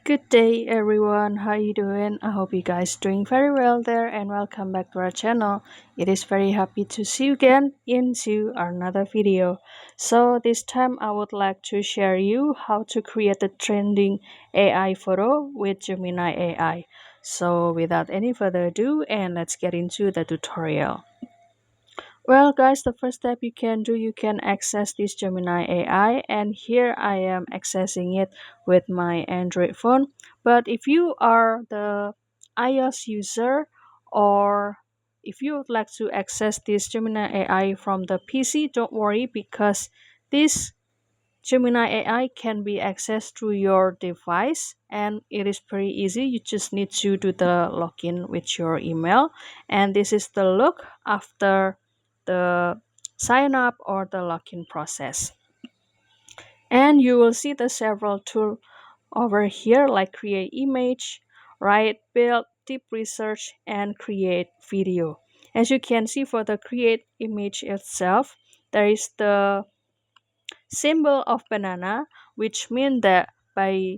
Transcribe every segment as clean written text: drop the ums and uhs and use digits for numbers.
Good day everyone, how you doing? I hope you guys doing very well there and welcome back to our channel. It is very happy to see you again into another video. So this time I would like to share you how to create a trending AI photo with Gemini AI. So without any further ado, and let's get into the tutorial. Well, guys, the first step you can do, you can access this Gemini AI, and here I am accessing it with my Android phone. But if you are the iOS user, or if you would like to access this Gemini AI from the PC, don't worry because this Gemini AI can be accessed through your device and it is pretty easy. You just need to do the login with your email. And this is the look after the sign up or the login process. And you will see the several tools over here like create image, write, build, deep research, and create video. As you can see for the create image itself, there is the symbol of banana, which means that by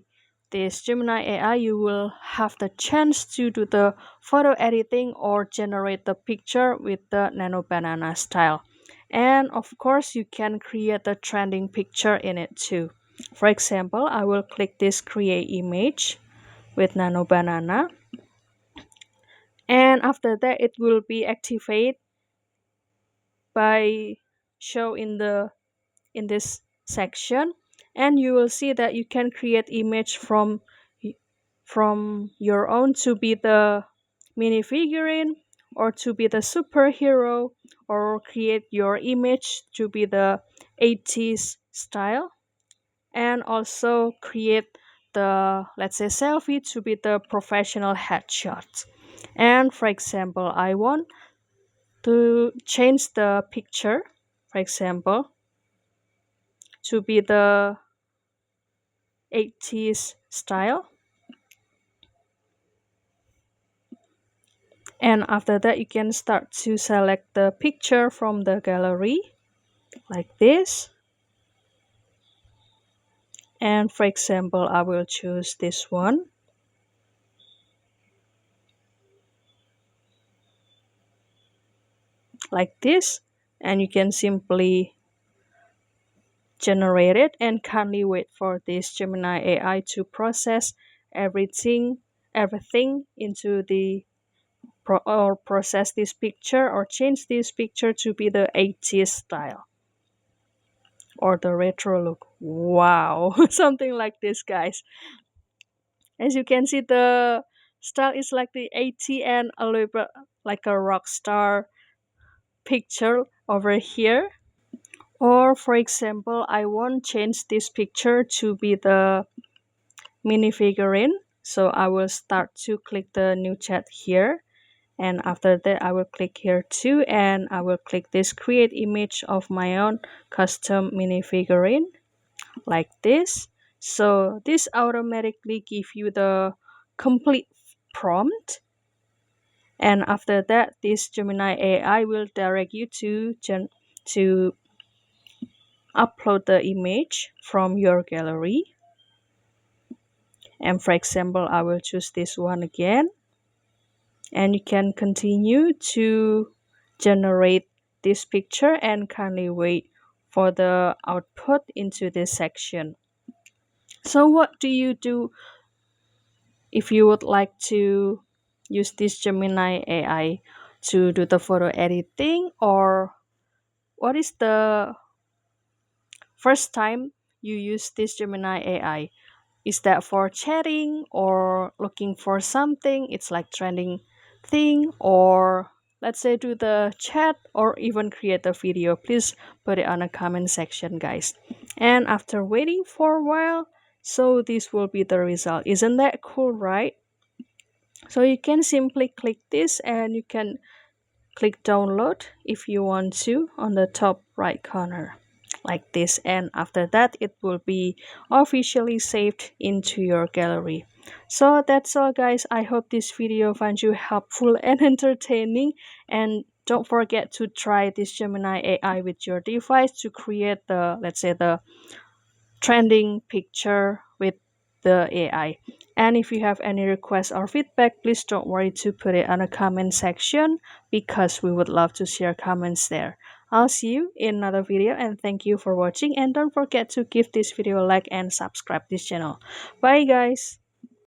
this Gemini AI, you will have the chance to do the photo editing or generate the picture with the nano banana style. And of course, you can create the trending picture in it too. For example, I will click this create image with nano banana. And after that, it will be activated by show in this section, and you will see that you can create image from your own to be the mini figurine or to be the superhero, or create your image to be the 80s style, and also create the, let's say, selfie to be the professional headshot. And for example, I want to change the picture, for example, to be the 80s style. And after that, you can start to select the picture from the gallery like this. And for example, I will choose this one like this. And you can simply generate it and kindly wait for this Gemini AI to process everything into the or process this picture or change this picture to be the 80s style or the retro look. Wow, something like this, guys. As you can see, the style is like the 80 and a little bit like a rock star picture over here. Or for example, I want change this picture to be the mini figurine. So I will start to click the new chat here. And after that, I will click here too, and I will click this create image of my own custom mini figurine like this. So this automatically give you the complete prompt. And after that, this Gemini AI will direct you to upload the image from your gallery. And for example, I will choose this one again. And you can continue to generate this picture and kindly wait for the output into this section. So what do you do if you would like to use this Gemini AI to do the photo editing, or what is the first time you use this Gemini AI? Is that for chatting or looking for something? It's like trending thing, or let's say do the chat or even create a video. Please put it on a comment section, guys. And after waiting for a while, so this will be the result. Isn't that cool, right? So you can simply click this and you can click download if you want to on the top right corner like this, and after that it will be officially saved into your gallery. So that's all, guys. I hope this video finds you helpful and entertaining, and don't forget to try this Gemini AI with your device to create the, let's say, the trending picture with the AI. And if you have any requests or feedback, please don't worry to put it on the comment section because we would love to share comments there. I'll see you in another video and thank you for watching, and don't forget to give this video a like and subscribe this channel. Bye guys.